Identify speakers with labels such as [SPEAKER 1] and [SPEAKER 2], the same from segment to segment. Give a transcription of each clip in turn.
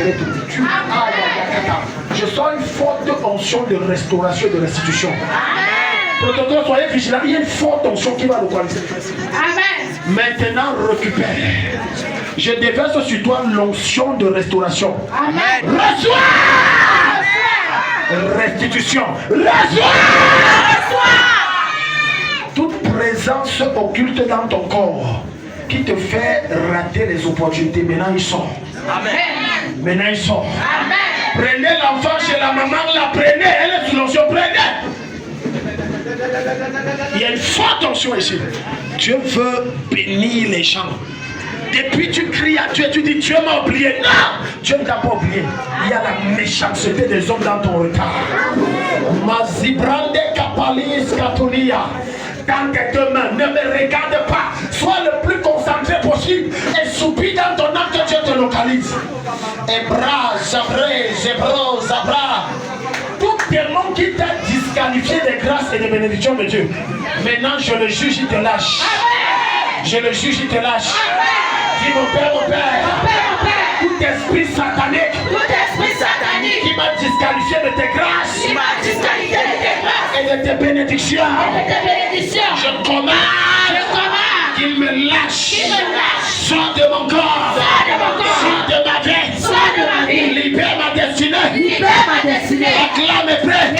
[SPEAKER 1] vais te dire. Je sens une forte onction de restauration et de restitution. Protocole, soyez vigilants. Il y a une forte onction qui va localiser. Amen. Maintenant, récupère. Je déverse sur toi l'onction de restauration. Amen. Reçois. Restitution. Reçois. Toute présence occulte dans ton corps qui te fait rater les opportunités, maintenant il sort. Amen. Maintenant il sort. Amen. Prenez l'enfant chez la maman, la prenez, elle est sous l'onction, prenez. Il y a une forte onction ici. Dieu veut bénir les gens. Depuis tu cries à Dieu, tu dis Dieu m'a oublié. Non, Dieu ne t'a pas oublié. Il y a la méchanceté des hommes dans ton retard. Mazibrande kapalis katulia. Dans tes deux mains, ne me regarde pas. Sois le plus concentré possible et soupire dans ton âme que Dieu te localise. Ebra, Zabré, Zébro, Zabra. Tout démon qui t'a disqualifié des grâces et des bénédictions de Dieu. Maintenant, je le juge, il te lâche. Je le juge, il te lâche. Dis mon Père, tout esprit satanique qui m'a disqualifié de tes grâces et de tes bénédictions, je commande qu'il me lâche. Sors de mon corps, sors de ma vie, libère ma destinée, acclame et prie.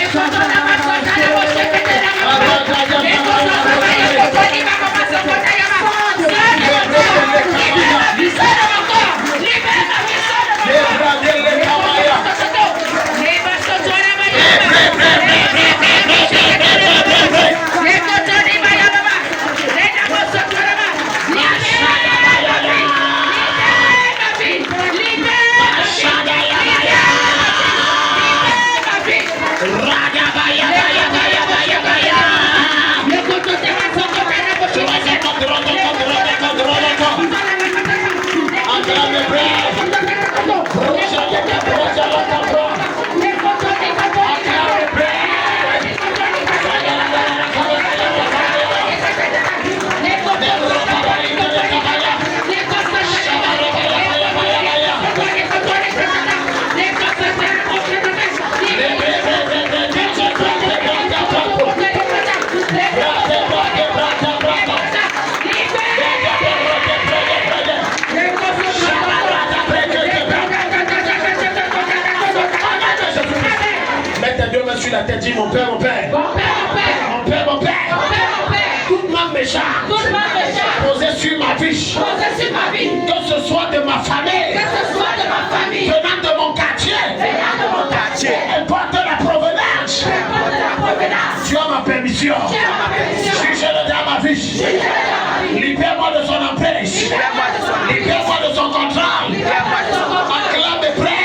[SPEAKER 1] Sur la tête, dis mon Père, toute ma méchante posée sur ma vie, que ce soit de ma famille, venant de mon quartier, importe la provenance, tu as ma permission, si je le dis à ma vie, libère-moi de son emprise, libère-moi de son contrôle, acclame et prie.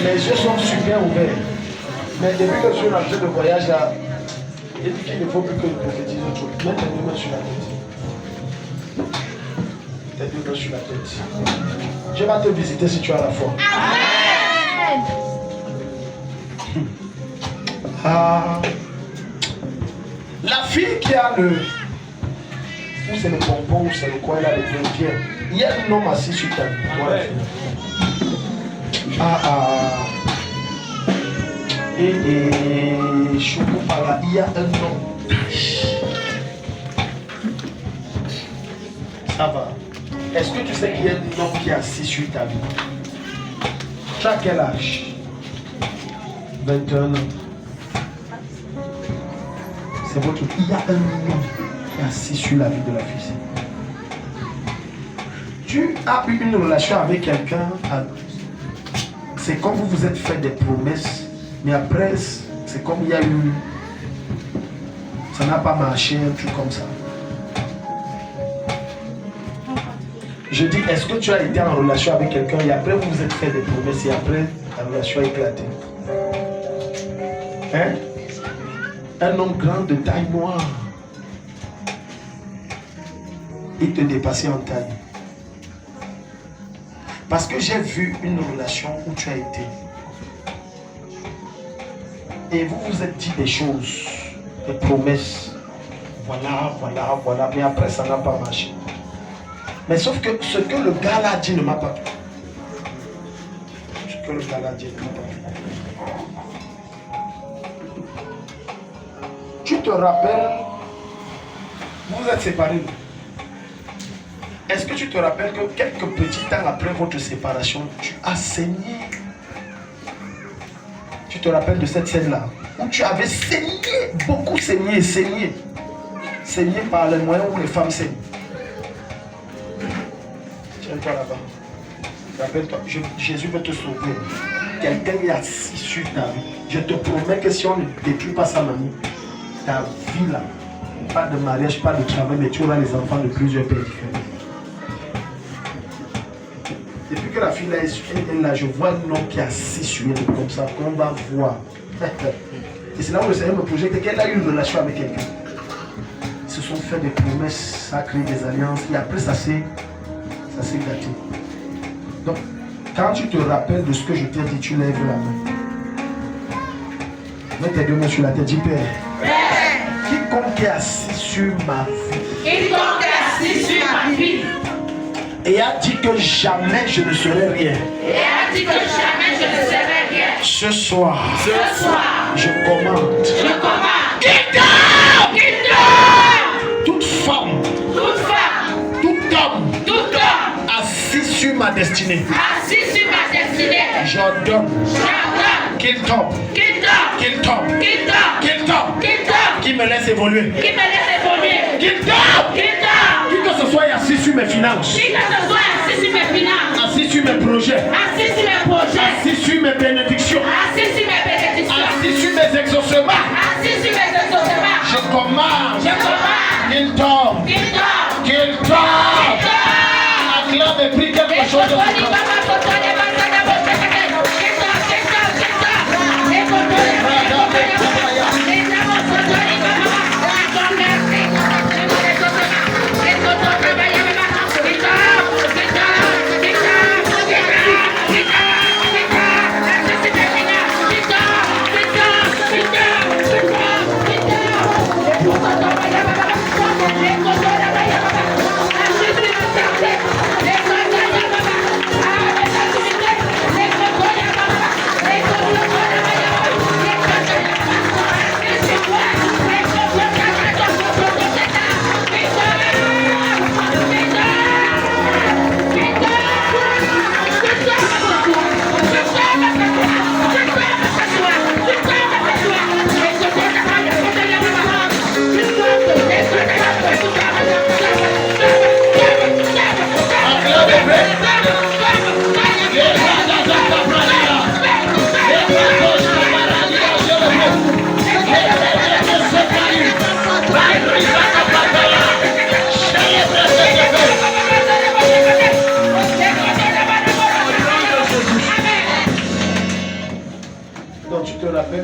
[SPEAKER 1] Les yeux sont super ouverts. Mais depuis que je suis rentré de voyage là, il dit qu'il ne faut plus que je prophétise autre chose. Mets tes deux mains sur la tête. Tes deux mains sur la tête. Dieu va te visiter si tu as la foi. Amen. La fille qui a le... Ou c'est le bonbon, ou c'est le coin là, le vieux. Il y a un homme assis sur ta toile. Et Chokopala, il y a un nom. Ça va. Est-ce que tu sais qu'il y a un homme qui est assis sur ta vie? Tu as quel âge? 21 ans. C'est votre... Il y a un homme qui est assis sur la vie de la fille. Tu as eu une relation avec quelqu'un, c'est comme vous vous êtes fait des promesses, mais après, c'est comme il y a eu... Ça n'a pas marché, un truc comme ça. Je dis, est-ce que tu as été en relation avec quelqu'un et après vous vous êtes fait des promesses et après la relation a éclaté? Hein? Un homme grand de taille noire. Il te dépassait en taille. Parce que j'ai vu une relation où tu as été. Et vous vous êtes dit des choses, des promesses. Voilà, voilà, voilà. Mais après, ça n'a pas marché. Mais sauf que ce que le gars là dit ne m'a pas plu. Ce que le gars là dit ne m'a pas plu. Tu te rappelles, vous êtes séparés. Est-ce que tu te rappelles que quelques petits temps après votre séparation, tu as saigné? Tu te rappelles de cette scène-là où tu avais saigné, beaucoup saigné, saigné. Saigné par les moyens où les femmes saignent. Tiens-toi là-bas. Rappelle-toi, Jésus veut te sauver. Quelqu'un est assis sur ta vie. Je te promets que si on ne détruit pas ça, mamie, ta vie là, pas de mariage, pas de travail, mais tu auras les enfants de plusieurs pays différents. Depuis que la fille là est là, je vois un homme qui est assis sur elle comme ça, qu'on va voir. Et c'est là où le Seigneur me projette qu'elle a eu une relation avec quelqu'un. Ils se sont fait des promesses, ça a créé des alliances, et après ça s'est gâté. Donc, quand tu te rappelles de ce que je t'ai dit, tu lèves la main. Mets tes deux mains sur la tête, dis Père. Quiconque est assis sur ma vie.
[SPEAKER 2] Quiconque est assis sur ma vie.
[SPEAKER 1] Et a dit que jamais je ne serai rien.
[SPEAKER 2] Et a dit que jamais je ne serai rien.
[SPEAKER 1] Ce soir, je commande.
[SPEAKER 2] Je commande. Quitte
[SPEAKER 1] toute femme, tout homme, assis sur ma destinée.
[SPEAKER 2] Assis sur ma destinée.
[SPEAKER 1] J'ordonne qu'il tombe. Qui me laisse évoluer. Qu'il tombe. Qui que ce soit assis sur mes finances. Assis sur mes projets. Assis sur mes bénédictions. Assis sur mes exaucements. Je commande. Qu'il tombe. Acclame et prie quelque chose de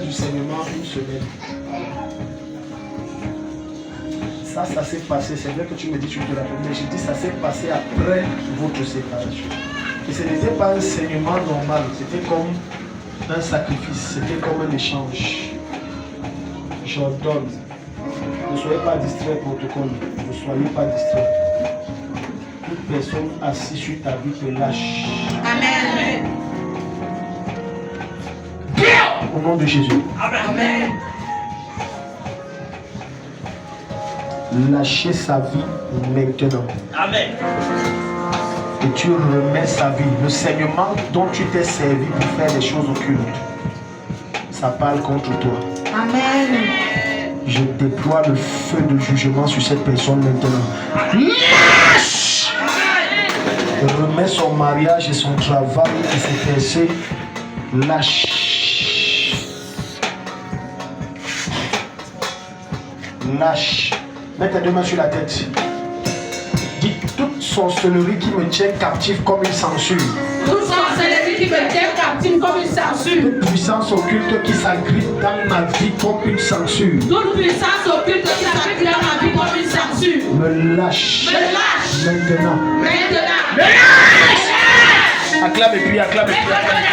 [SPEAKER 1] du saignement une semaine. Ça s'est passé. C'est vrai que tu me dis tu te rappelles, mais je dis ça s'est passé après votre séparation. Et ce n'était pas un saignement normal, c'était comme un sacrifice, c'était comme un échange. J'ordonne. Ne soyez pas distrait, protocole. Ne soyez pas distrait. Toute personne assise sur ta vie te lâche.
[SPEAKER 2] Amen.
[SPEAKER 1] au nom de Jésus.
[SPEAKER 2] Amen.
[SPEAKER 1] Lâchez sa vie maintenant.
[SPEAKER 3] Amen.
[SPEAKER 1] Et tu remets sa vie. Le saignement dont tu t'es servi pour faire des choses occultes, ça parle contre toi.
[SPEAKER 2] Amen.
[SPEAKER 1] Je déploie le feu de jugement sur cette personne maintenant. Lâche! Remets son mariage et son travail et ses pensées. Lâche. Lâche. Mets tes deux mains sur la tête. Dis toute sorcellerie qui me tient captif comme une censure.
[SPEAKER 2] Toute sorcellerie qui me tient captive comme une censure.
[SPEAKER 1] Toute puissance occulte qui s'agrippe dans ma vie comme une censure.
[SPEAKER 2] Toute puissance occulte qui s'agrippe dans ma vie comme une censure.
[SPEAKER 1] Me lâche.
[SPEAKER 2] Me lâche.
[SPEAKER 1] Maintenant.
[SPEAKER 2] Maintenant.
[SPEAKER 1] Me lâche. Acclame et puis acclame et puis acclame.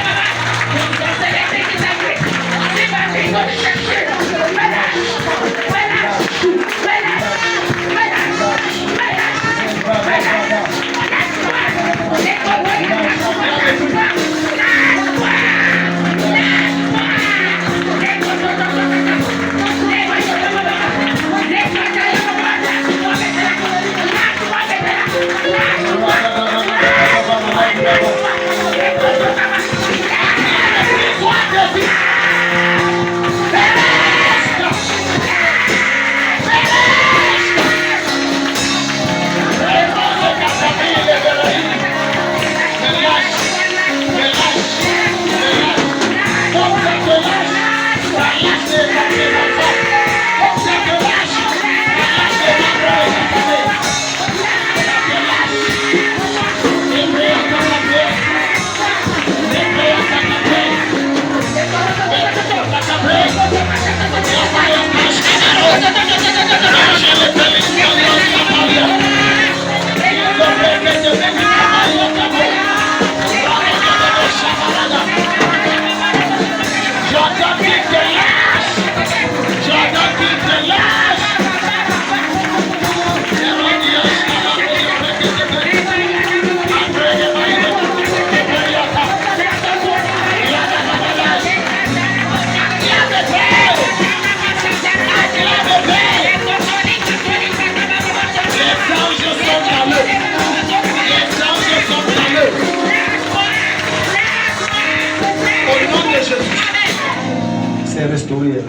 [SPEAKER 1] C'est restauré.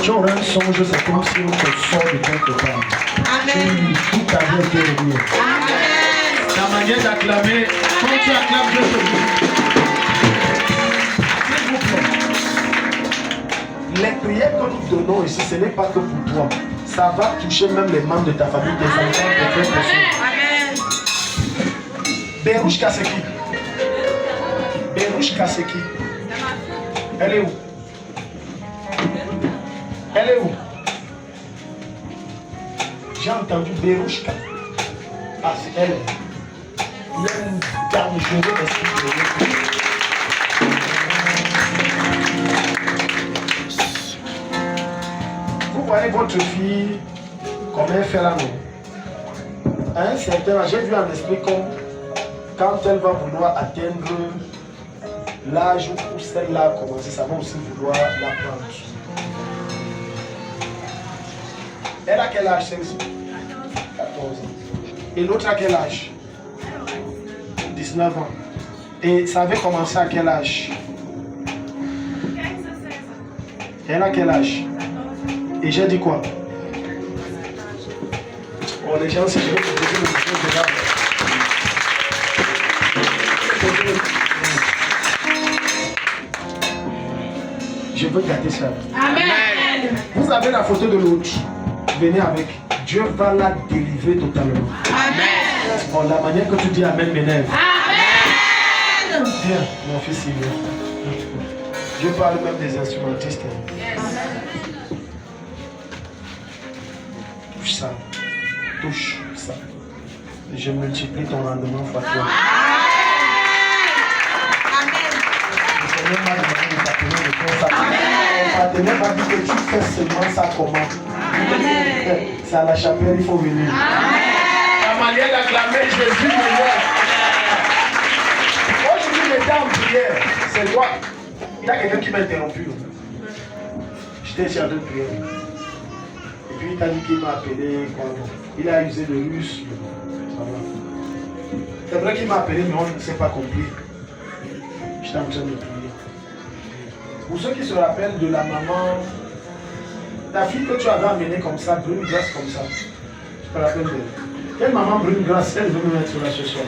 [SPEAKER 1] Tu auras un songe, c'est comme si on te sort de quelque part.
[SPEAKER 2] Amen.
[SPEAKER 1] Tout a bien été réglé.
[SPEAKER 2] Amen.
[SPEAKER 1] La manière d'acclamer, quand tu acclames, je te dis. Les prières que nous donnons ici, ce n'est pas que pour toi. Ça va toucher même les membres de ta famille, tes enfants, tes frères, tes soeurs. Berouche Kaseki. Berouche Kaseki. Elle est où? Elle est où? J'ai entendu Berouchka. Ah, c'est elle. Il y a une dangereuse esprit de Dieu. Vous voyez votre fille, comment elle fait là, non? À un certain âge, j'ai vu en esprit comme quand elle va vouloir atteindre l'âge où celle-là a commencé, ça va aussi vouloir l'apprendre. Elle a quel âge, celle-ci? 14 ans. Et l'autre a quel âge? 19 ans. Et ça avait commencé à quel âge? Elle a quel âge? Et j'ai dit quoi? Oh, les gens, si je vais te poser une question déjà. Je veux gâter ça.
[SPEAKER 2] Amen.
[SPEAKER 1] Vous avez la photo de l'autre. Venez avec. Dieu va la délivrer totalement.
[SPEAKER 2] Amen.
[SPEAKER 1] Bon, la manière que tu dis Amen m'énerve.
[SPEAKER 2] Amen.
[SPEAKER 1] Viens, mon fils, il vient. Je parle même des instrumentistes. Touche ça. Touche ça. Je multiplie ton rendement fois 3. Le Seigneur m'a demandé de t'appeler de ton sac. Mon partenaire m'a dit que tu fais seulement ça comment? C'est à la chapelle, il faut venir. La manière d'acclamer Jésus me voit. Oh, je dis j'étais en prière, c'est quoi? Il y a quelqu'un qui m'a interrompu. J'étais ici en train de prière. Et puis il a dit qu'il m'a appelé. Il a usé de russe. C'est vrai qu'il m'a appelé, mais on ne s'est pas compris. J'étais en train de prier. Pour ceux qui se rappellent de la maman, ta fille que tu avais amenée comme ça, brune grasse comme ça. Je te rappelle d'elle. Quelle maman brune grasse, elle veut me mettre là ce soir?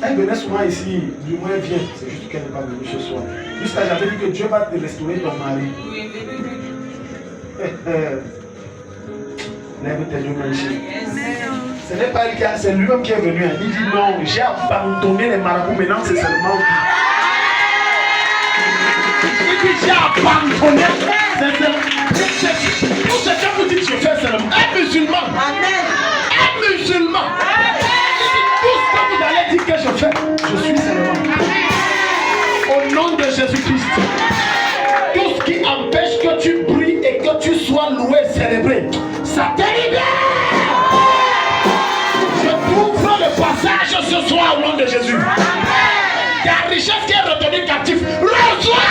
[SPEAKER 1] Elle venait souvent ici, du moins elle vient, c'est juste qu'elle n'est pas venue ce soir. Jusqu'à j'avais dit que Dieu va te restaurer ton mari. Lève tes deux mains ici. Ce n'est pas elle qui a, c'est lui-même qui est venu. Il dit non, j'ai abandonné les marabouts, maintenant c'est seulement. Il dit j'ai abandonné. Tout ce que vous dites, je fais seulement. Un musulman. Un musulman. Tout ce que vous allez dire que je fais, je suis seulement. Au nom de Jésus-Christ. Tout ce qui empêche que tu pries et que tu sois loué, célébré, ça t'élibère. Je t'ouvre le passage ce soir au nom de Jésus. Ta richesse qui est retenue captive, reçois.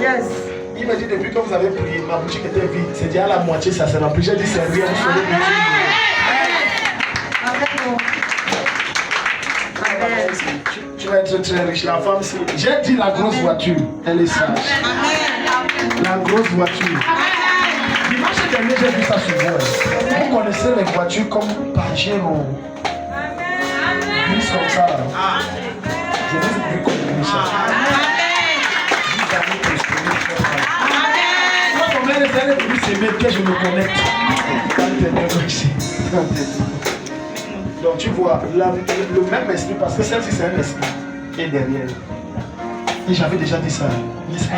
[SPEAKER 1] Yes. Il m'a dit depuis que vous avez prié, ma boutique était vide. C'est dit à la moitié, ça s'est rempli. J'ai dit c'est rien, vous serez tu vas être très riche. La femme, j'ai dit la grosse voiture, elle est sage. La grosse voiture. Dimanche dernier, j'ai vu ça sur vous. Vous connaissez les voitures comme Pajero. Plus comme ça. Je vous ai vu comme ça. Moi, comme elle est venue s'aimer, que je me connecte. Donc tu vois, le même esprit, parce que celle-ci c'est un esprit qui est derrière. Et j'avais déjà dit ça, n'est-ce pas?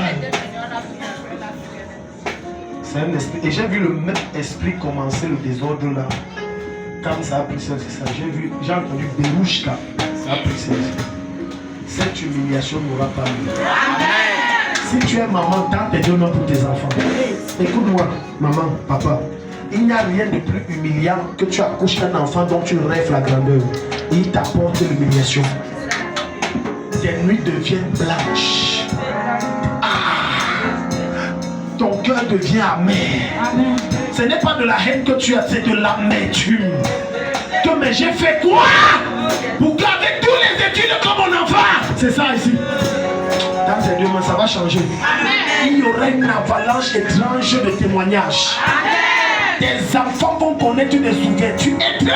[SPEAKER 1] C'est un esprit. Et j'ai vu le même esprit commencer le désordre là. Quand ça a pris ça, c'est ça. J'ai entendu Bérouche là. Ça a pris ça. Cette humiliation n'aura pas lieu. Si tu es maman, tends tes deux mains pour tes enfants. Écoute-moi, maman, papa. Il n'y a rien de plus humiliant que tu accouches un enfant dont tu rêves la grandeur. Et il t'apporte l'humiliation. Tes nuits deviennent blanches. Ton cœur devient amer. Amen. Ce n'est pas de la haine que tu as, c'est de l'amertume. Que mais j'ai fait quoi pour qu'avec tous les études comme mon enfant, c'est ça ici. Dans ces 2 mois, ça va changer. Amen. Il y aura une avalanche étrange de témoignages. Amen. Tes enfants vont connaître des ouvertures étranges.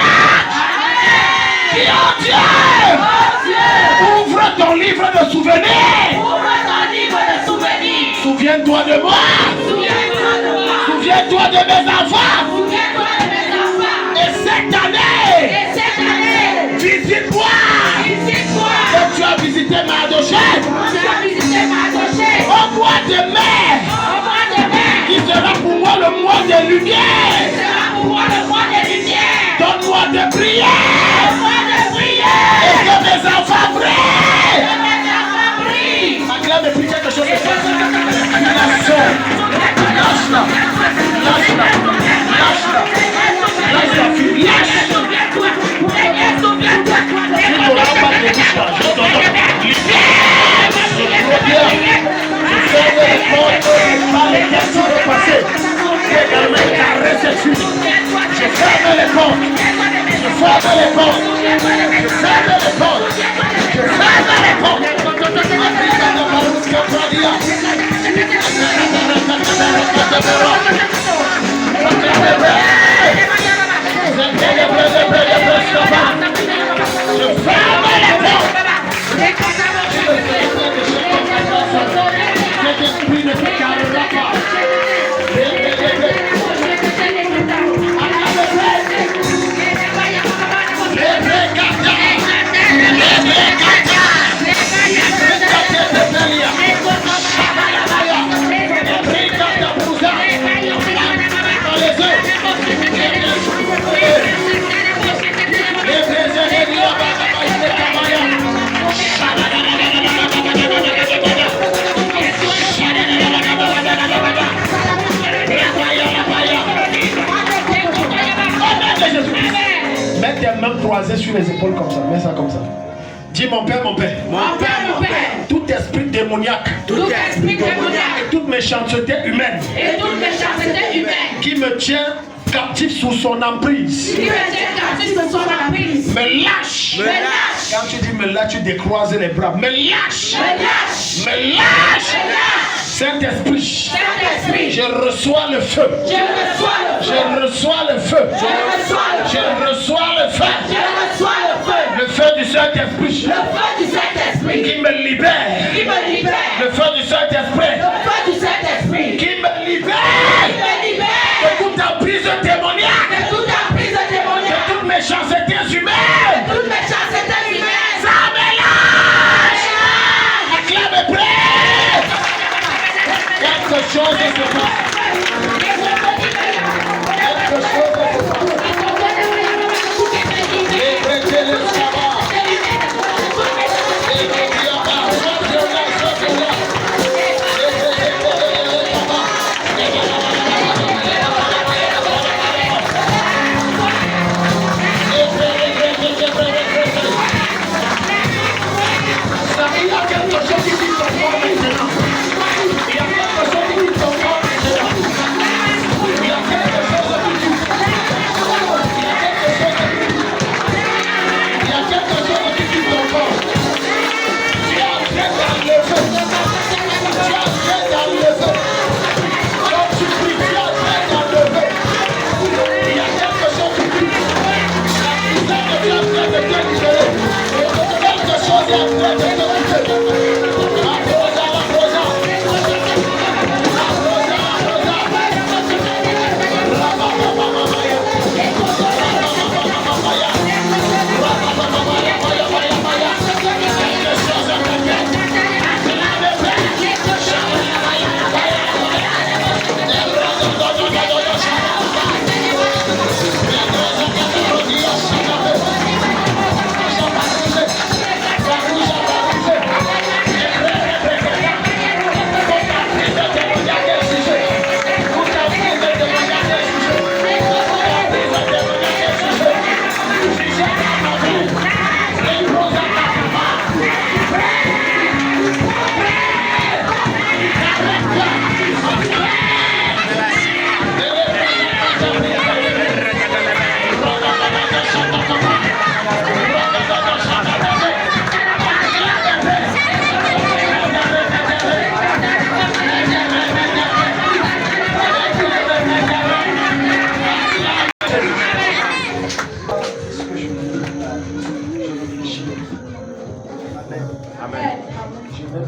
[SPEAKER 1] Dis oh Dieu, ouvre ton livre de souvenirs. Ouvre ton livre de souvenirs. Souviens-toi de moi. Souviens-toi de mes enfants. Et cette année, visite-moi. Comme tu as visité Mardoché. Au mois de mai, qui sera pour moi le mois des lumières. Donne-moi de prière. Et que mes enfants brillent. Malgré me prie quelque chose de ça. Lâche-la. Lâche-la. Lâche-la. Lâche la fille. Lâche. Tu n'auras pas de bouche là. Je t'en donne. Ferme les portes par les questions de passé. Également caresse cette fille. Je ferme les portes. Je ferme les portes. Je ferme les portes. Je ferme les portes. croisés sur les épaules comme ça. Mets ça comme ça. Dis mon Père, mon Père.
[SPEAKER 2] Mon Père, mon Père.
[SPEAKER 1] Tout esprit démoniaque.
[SPEAKER 2] Tout esprit démoniaque.
[SPEAKER 1] Et toute méchanceté humaine.
[SPEAKER 2] Et toute méchanceté humaine.
[SPEAKER 1] Qui me tient captif sous son emprise.
[SPEAKER 2] Qui me tient captif sous son emprise.
[SPEAKER 1] Me lâche.
[SPEAKER 2] Me lâche.
[SPEAKER 1] Quand tu dis me lâche, tu décroises les bras. Me lâche.
[SPEAKER 2] Me lâche.
[SPEAKER 1] Me lâche.
[SPEAKER 2] Me lâche.
[SPEAKER 1] Saint-Esprit.
[SPEAKER 2] Saint-Esprit.
[SPEAKER 1] Je reçois le feu.
[SPEAKER 2] Je reçois le feu.
[SPEAKER 1] Je reçois le feu.
[SPEAKER 2] Je reçois le feu.
[SPEAKER 1] Je reçois le feu.
[SPEAKER 2] Je reçois le feu.
[SPEAKER 1] Le feu du Saint-Esprit.
[SPEAKER 2] Le feu du Saint-Esprit.
[SPEAKER 1] Qui me libère.
[SPEAKER 2] Qui me libère.
[SPEAKER 1] Le feu du Saint-Esprit.
[SPEAKER 2] Le feu du Saint-Esprit.
[SPEAKER 1] Qui me
[SPEAKER 2] Qui
[SPEAKER 1] libère.
[SPEAKER 2] me libère.
[SPEAKER 1] De toute emprise démoniaque.
[SPEAKER 2] De toute emprise démoniaque.
[SPEAKER 1] De toute méchanceté humaine.
[SPEAKER 2] De toute méchanceté humaine.
[SPEAKER 1] Ça me lâche. Acclame et prie. Quelque chose se passe. Quelque chose se passe. Libérez les sabbats. Il y a quelque chose qui dit ton corps maintenant. Il y a quelque chose qui dit ton corps maintenant. Il y a quelque chose qui dit. Il y a quelque chose qui dit ton corps. Tu es entré dans le feu. Tu es entré dans le feu. Quand tu pries, tu es entré dans le feu. Il y a quelque chose qui dit. La puissance est en train de te libérer. Quelque chose est en train de te libérer.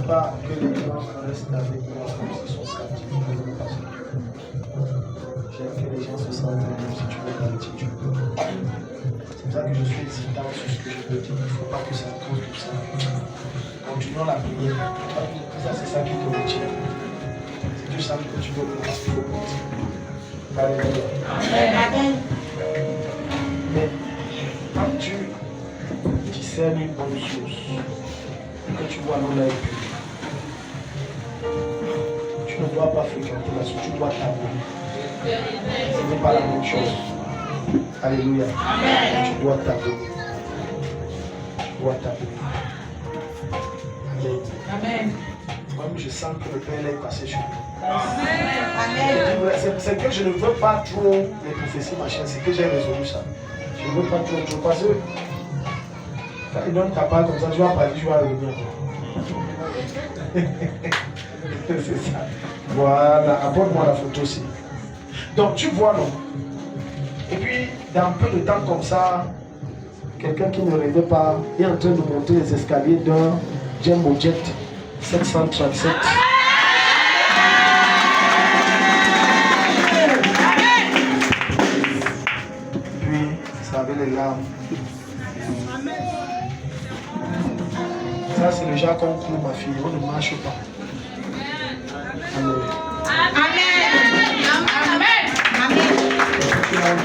[SPEAKER 1] Pas que les gens restent avec moi comme s'ils sont captifs. J'aime que les gens se sentent bien. Si tu veux gratitude, tu peux. C'est pour ça que je suis hésitant sur ce que je peux dire. Il ne faut pas que ça cause tout ça. Continuons la prière. Ça, c'est ça qui te retient. Si tu sens que tu veux commencer, il faut continuer. Alléluia.
[SPEAKER 2] Amen.
[SPEAKER 1] Mais quand tu discernes une bonne chose, que tu vois l'eau là, tu ne dois pas fréquenter la source, tu dois t'abonner. Ce n'est pas la même chose. Alléluia. Tu dois t'abonner. Tu dois t'abonner. Amen.
[SPEAKER 2] Amen.
[SPEAKER 1] Moi, je sens que le Père est passé sur moi.
[SPEAKER 2] Amen.
[SPEAKER 1] C'est que je ne veux pas trop les prophéties, machin, c'est que j'ai résolu ça. Je ne veux pas trop, parce que quand il donne ta part comme ça, tu vas pas dire, tu vas revenir. C'est ça. Voilà, apporte-moi la photo aussi. Donc tu vois, non? Et puis, dans peu de temps comme ça, quelqu'un qui ne rêvait pas est en train de monter les escaliers d'un Jumbo Jet 737. Puis, ça avait les larmes. Ça, c'est le genre qu'on court, ma fille. On ne marche pas. Amen.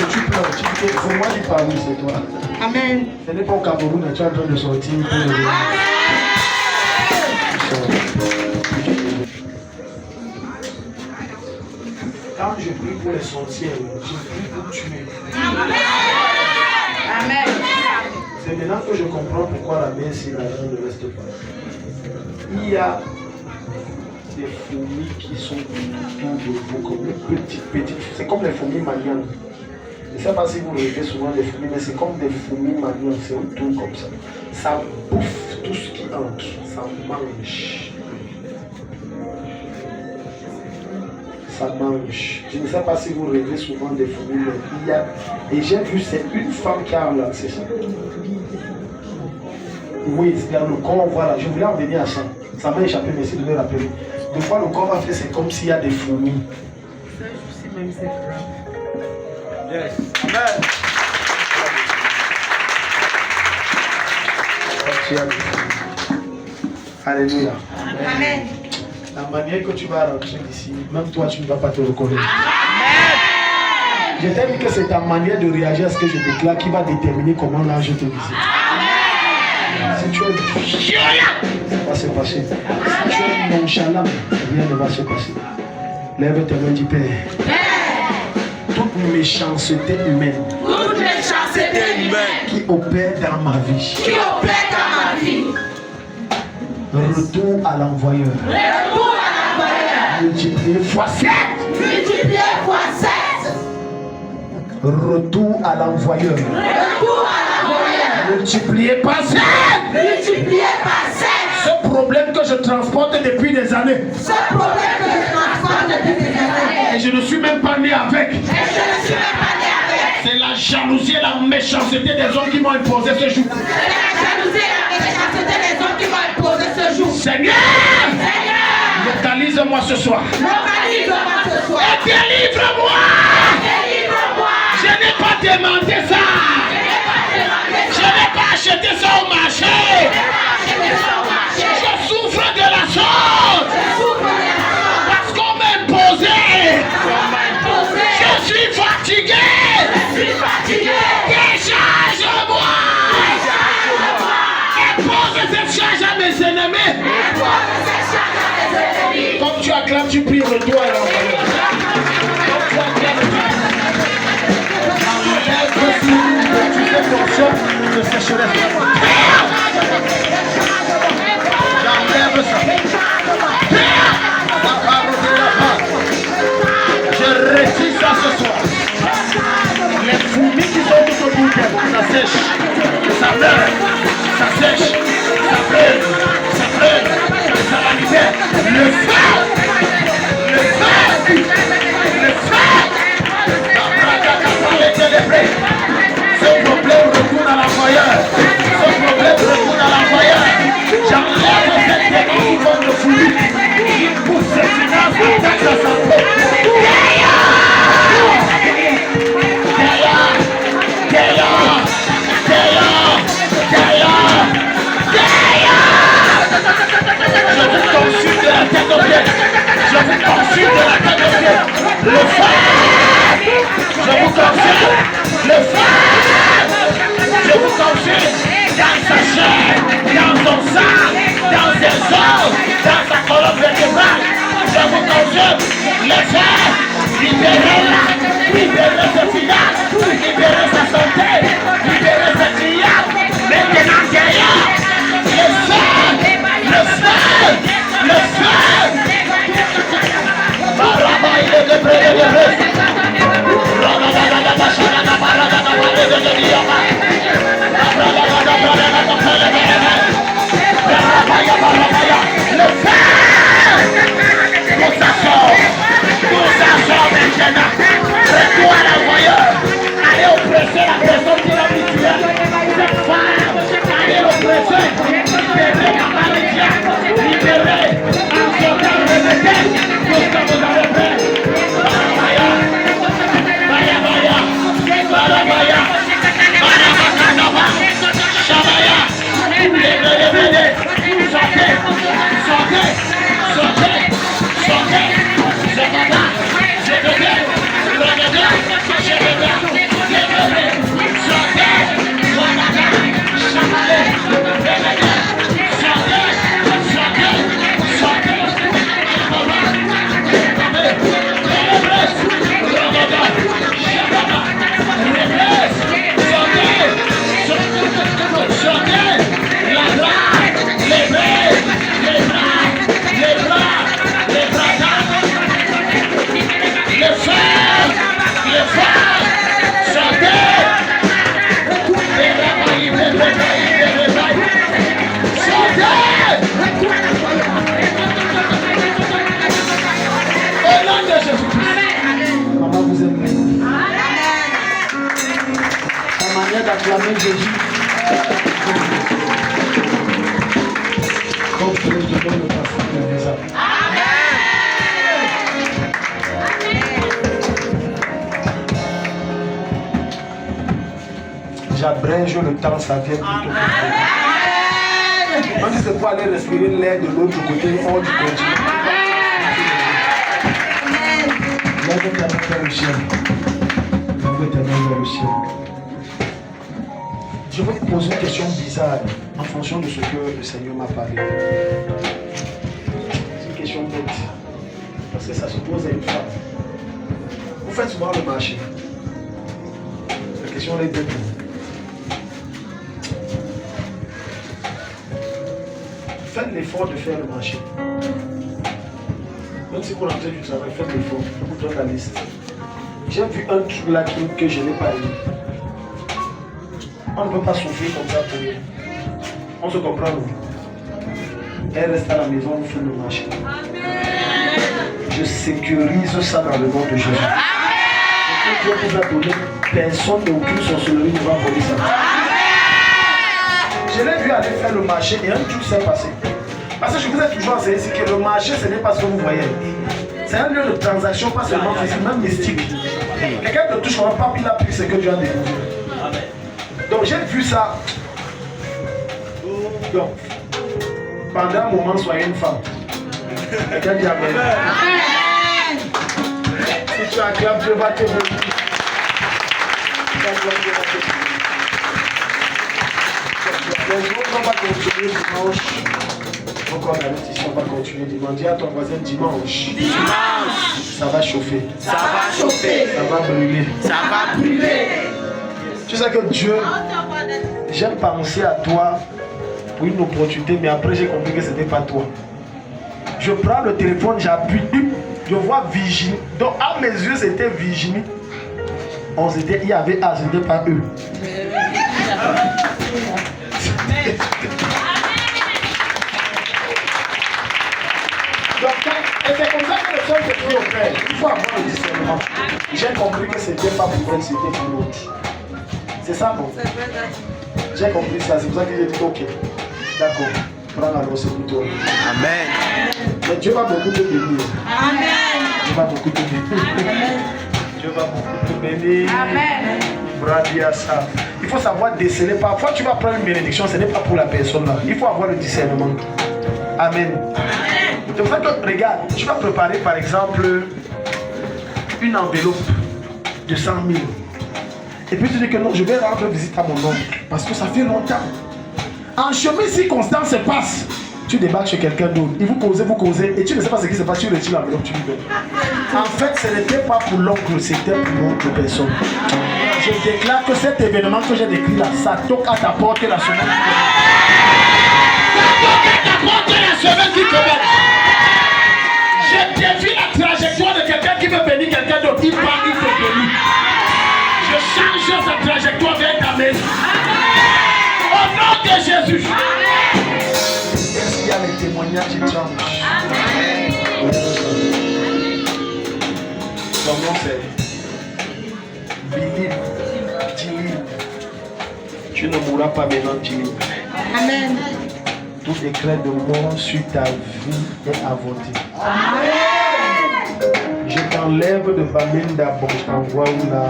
[SPEAKER 1] Tu pleures, c'est moi qui parle, c'est toi.
[SPEAKER 2] Amen.
[SPEAKER 1] Ce n'est pas au Cameroun, tu es en train de sortir pour le... Quand je prie pour les sorcières, je prie pour tuer.
[SPEAKER 2] Amen.
[SPEAKER 1] maintenant que je comprends pourquoi la main si l'argent ne reste pas. Il y a des fourmis qui sont autour de vous comme des petites. C'est comme les fourmis maniantes. Je ne sais pas si vous regardez souvent des fourmis, mais c'est comme des fourmis maniantes. C'est autour comme ça. Ça bouffe tout ce qui entre. Ça mange. Ça mange. Je ne sais pas si vous regardez souvent des fourmis, mais il y a. Et j'ai vu, c'est une femme qui a là, c'est ça. Oui, c'est dans le corps, voilà. Je voulais en venir à ça. Ça m'a échappé, merci de me rappeler. Des fois, le corps va faire, c'est comme s'il y a des fourmis.
[SPEAKER 3] Yes. Amen.
[SPEAKER 1] Alléluia.
[SPEAKER 2] Amen.
[SPEAKER 1] La manière que tu vas rentrer ici, même toi, tu ne vas pas te reconnaître. Je t'ai dit que c'est ta manière de réagir à ce que je déclare qui va déterminer comment là je te visite. Si tu es ça va se passer. Si tu es nonchalant, rien ne va se passer. Lève tes mains, dis Père. Toute méchanceté humaine qui opère dans ma vie. Retour à l'envoyeur. Multiplié fois 7. Retour à l'envoyeur. Multiplié par 7. Ce problème que je transporte depuis des années. Et je ne suis même pas né avec. C'est la jalousie et la méchanceté des hommes qui m'ont imposé ce jour. Seigneur, localise-moi ce soir. Et délivre-moi. Je n'ai pas demandé ça. Je n'ai pas acheté ça au marché. Je souffre de la sorte. Parce qu'on m'a imposé. Je suis fatigué. Décharge-moi. Impose cette charge à mes ennemis. Comme tu acclames, tu pries, retour à l'envoyeur. Tu fais fonction de sécheresse. J'enlève ça. Je retire ça ce soir. Les fourmis qui sont tout au bout d'elle, ça sèche, ça meurt, ça sèche, ça brûle, ça la libère. Le feu, le feu, le feu. Ce problème retourne à l'envoyeur. Ce problème retourne à l'envoyeur. J'enlève cette technique qui vont le fourmi. Pour ses finances, attaque sa santé. Je vous consulte de la tête aux pieds. Je vous consulte de la tête aux pieds. Le feu. Je vous consulte. Le feu. Je vous consulte dans sa chair, dans son sang, dans ses os, dans sa colonne vertébrale. Je vous consulte. Le feu. Libérez-la. Libérez ses finances. Libérez sa santé. Libérez ses clients. Maintenant derrière. Le feu. Le feu. Le feu. Baraba, il est de près de près. Le feu. Tout ça sort maintenant. Retour à l'envoyeur. Allez oppresser la personne qui l'a habituée. Cette femme, allez l'oppresser. Libérez Papa les diables. Libérez. En sortant, remettez tout ce que vous avez fait. Barabaya. Barabaya. Barabaya. manière d'acclamer Jésus. Donc, je te donne le passage de Lisa. J'abrège le temps, ça vient plutôt. On dit c'est pour aller respirer l'air de l'autre côté, hors du continent. Lève ta main vers le ciel. Lève ta main vers le ciel. Je vais te poser une question bizarre en fonction de ce que le Seigneur m'a parlé. C'est une question bête. Parce que ça se pose à une femme. Vous faites souvent le marché. La question est bête. Faites l'effort de faire le marché. Même si vous rentrez du travail, faites l'effort. Je vous donne la liste. J'ai vu un truc là que je n'ai pas aimé. On ne peut pas souffrir comme ça pour rien. On se comprend, nous. Elle reste à la maison, on fait le marché. Je sécurise ça dans le nom de Jésus. Ce que Dieu vous a donné, personne d'aucune sorcellerie ne va voler ça. Je l'ai vu aller faire le marché et un truc s'est passé. Parce que je vous ai toujours enseigné ici que le marché, ce n'est pas ce que vous voyez. C'est un lieu de transaction, pas seulement physique, même mystique. Quelqu'un ne touche pas, puis il a pris ce que Dieu a découvert. Donc j'ai vu ça. Donc, pendant un moment, soyez une femme. Quelqu'un dit amen. Si tu acclames, Dieu va te bénir. Donc, on va continuer dimanche. Encore la note ici, on va continuer dimanche. Dis à ton voisin dimanche.
[SPEAKER 2] Dimanche.
[SPEAKER 1] Ça va chauffer.
[SPEAKER 2] Ça va chauffer.
[SPEAKER 1] Ça va brûler.
[SPEAKER 2] Ça va brûler.
[SPEAKER 1] Tu sais que Dieu, j'ai pensé à toi pour une opportunité, mais après j'ai compris que ce n'était pas toi. Je prends le téléphone, j'appuie, je vois Virginie. Donc à mes yeux, c'était Virginie. Il y avait A, ce n'était pas eux. Donc, et c'est comme ça que les choses se font au Père. Il faut avoir le discernement. J'ai compris que ce n'était pas pour elle, c'était pour l'autre. C'est ça, non? J'ai compris ça, c'est pour ça que j'ai dit ok. D'accord, prends alors, c'est pour toi.
[SPEAKER 2] Amen.
[SPEAKER 1] Mais Dieu va beaucoup te bénir.
[SPEAKER 2] Amen.
[SPEAKER 1] Dieu va beaucoup te bénir. Dieu va beaucoup te bénir.
[SPEAKER 2] Amen.
[SPEAKER 1] Bradia ça. Il faut savoir déceler. Parfois, tu vas prendre une bénédiction, ce n'est pas pour la personne là. Il faut avoir le discernement. Amen. C'est pour ça que, regarde, tu vas préparer par exemple une enveloppe de 100 000. Et puis tu dis que non, je vais rendre visite à mon oncle. Parce que ça fait longtemps. En chemin, si Constance se passe, tu débarques chez quelqu'un d'autre. Et vous causez, et tu ne sais pas ce qui se passe, tu retires l'enveloppe, tu lui donnes. En fait, ce n'était pas pour l'oncle, c'était pour l'autre personne. Je déclare que cet événement que j'ai décrit là, ça toque à ta porte la semaine qui commence. Ça toque à ta porte la semaine qui commence. Je défie la trajectoire de quelqu'un qui veut bénir quelqu'un d'autre. Il part, il se bénit. Je change sa trajectoire vers ta maison. Au nom de Jésus. Est-ce qu'il y a les témoignages étranges? Son nom c'est Billy. Tu ne mourras pas maintenant, Billy.
[SPEAKER 2] Amen.
[SPEAKER 1] Tout décret de mort sur ta vie est avorté.
[SPEAKER 2] Amen.
[SPEAKER 1] Je t'enlève de Baminda, bon, je t'envoie où là.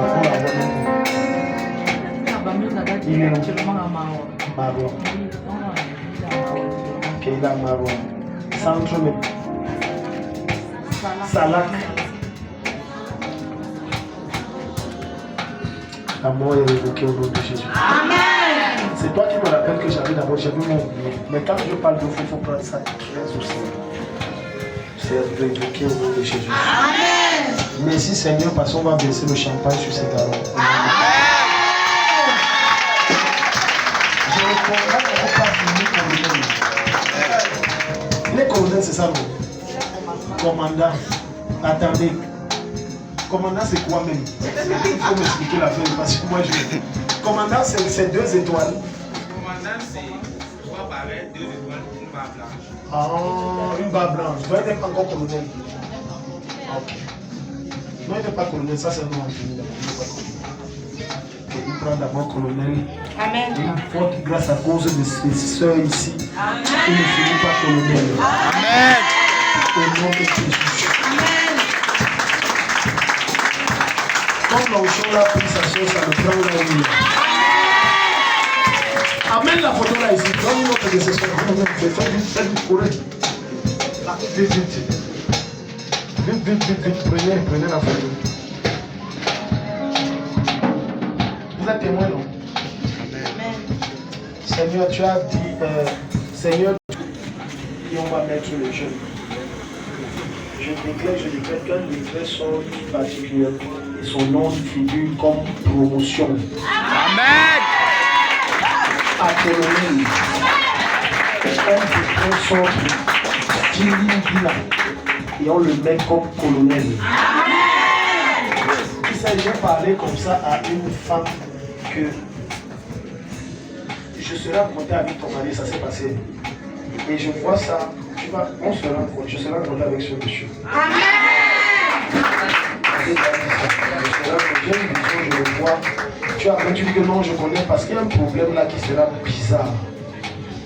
[SPEAKER 1] Il est marron. Keila marron. Centre Salak. La mort est révoquée au nom de Jésus.
[SPEAKER 2] Amen.
[SPEAKER 1] C'est toi qui me rappelles que j'avais d'abord, j'ai vu mon oublié. Mais quand je parle de vous, il faut prendre ça très au sérieux. C'est révoqué au nom de Jésus.
[SPEAKER 2] Amen.
[SPEAKER 1] Merci Seigneur, parce qu'on va baisser le champagne sur cet arbre. Je ne comprends pas finir colonel. Les colonels, c'est ça, non? Commandant. Attendez. Commandant, c'est quoi même? Il faut m'expliquer l'affaire parce que moi je. Commandant, c'est 2 étoiles.
[SPEAKER 4] Commandant, c'est 3 barrettes, 2 étoiles, une barre blanche.
[SPEAKER 1] Ah, une barre blanche. Vous n'êtes pas encore colonel. Ok. Non, il n'est pas colonel, ça c'est un nom infini. Il prend d'abord colonel.
[SPEAKER 2] Amen.
[SPEAKER 1] Une forte grâce à cause de ses soeurs ici. Il ne finit pas colonel.
[SPEAKER 3] Amen.
[SPEAKER 1] Au nom de Jésus. Comme l'enfant l'a pris sa soeur, ça le prend là où il est. Amène la photo là ici. Donne-nous notre décision. Faites-vous courir. Vite, vite. Prenez la photo. Vous êtes témoin, non? Amen. Seigneur, tu as dit, Seigneur, et on va mettre le jeûne. Je déclare qu'un livret sort particulier et son nom figure comme promotion.
[SPEAKER 3] Amen.
[SPEAKER 1] À colonel. Un livret sort 10 000 dinars et on le met comme colonel. Il s'agit de parler comme ça à une femme que je serai rencontré avec ton mari, ça s'est passé. Et je vois ça, on se rencontre, je serai rencontré avec ce monsieur. Amen. Je le vois. Tu as dit que non, je connais parce qu'il y a un problème là qui sera bizarre.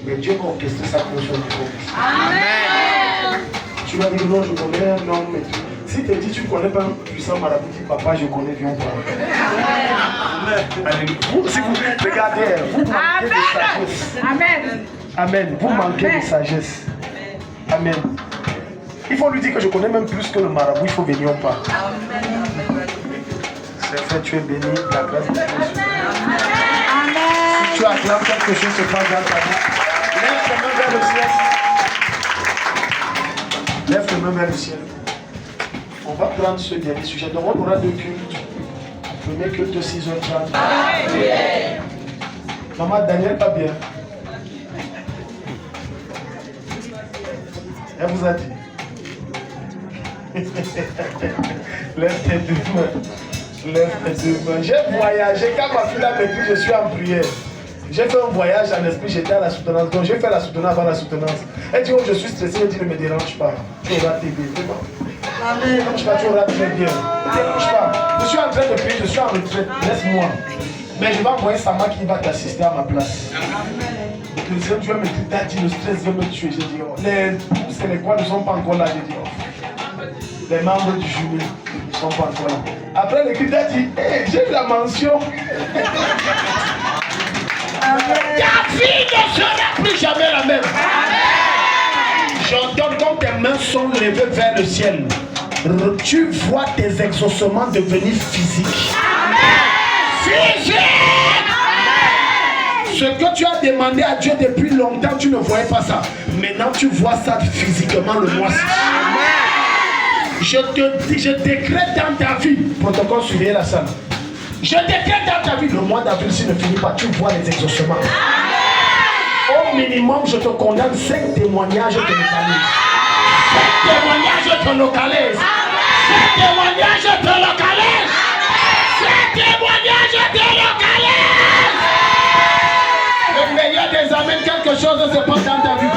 [SPEAKER 1] Mais Dieu va orchestrer sa conscience du corps. Amen. Tu vas dire non, je connais un homme, mais si tu dis tu ne connais pas un puissant marabout, dis papa, je connais, viens voir. Amen. Vous, si vous regardez, vous manquez de sagesse. Amen. Amen. Vous manquez de sagesse. Amen. Il faut lui dire que je connais même plus que le marabout, il faut venir ou pas. C'est fait, tu es béni, la grâce de Dieu. Amen. Si tu acclames quelque chose, se passe dans ta vie. Lève tes mains vers le ciel. Lève tes mains vers le ciel. On va prendre ce dernier sujet. Donc on aura deux cultes. Premier culte de 6h30. Maman Daniel, pas bien. Elle vous a dit. Lève tes deux mains. Lève tes deux mains. J'ai voyagé. Quand ma fille a vécu, je suis en prière. J'ai fait un voyage en esprit, j'étais à la soutenance. Donc j'ai fait la soutenance avant la soutenance. Elle dit, oh, je suis stressé. Elle dit, ne me dérange pas. Tu auras tes bébés. Amen. Ne dérange pas, tu auras très bien. Ne dérange pas. Je suis en train de prier, je suis en retraite. Laisse-moi. Mais je vais envoyer Sama qui va t'assister à ma place. Le Seigneur, tu vas me dire, t'as dit, le stress va me tuer. J'ai dit, oh, les pouces et les coins ne sont pas encore là. J'ai dit, oh. Les membres du jury ne sont pas encore là. Après, le Christ a dit, hey, j'ai la mention. Ta fille ne sera plus jamais la même. J'entends quand tes mains sont levées vers le ciel. Tu vois tes exaucements devenir physiques. Physique. Ce que tu as demandé à Dieu depuis longtemps, tu ne voyais pas ça. Maintenant, tu vois ça physiquement le mois-ci. Je décrète dans ta vie, protocole, surveillez la salle. Je décrète dans ta vie, le mois d'avril, s'il ne finit pas, tu vois les exaucements. Au minimum, je te condamne 5 témoignages, je te localise. 5 témoignages, je te localise. 5 témoignages, je te localise. 5 témoignages, je te localise. Le meilleur des amens, quelque chose se passe dans ta vie.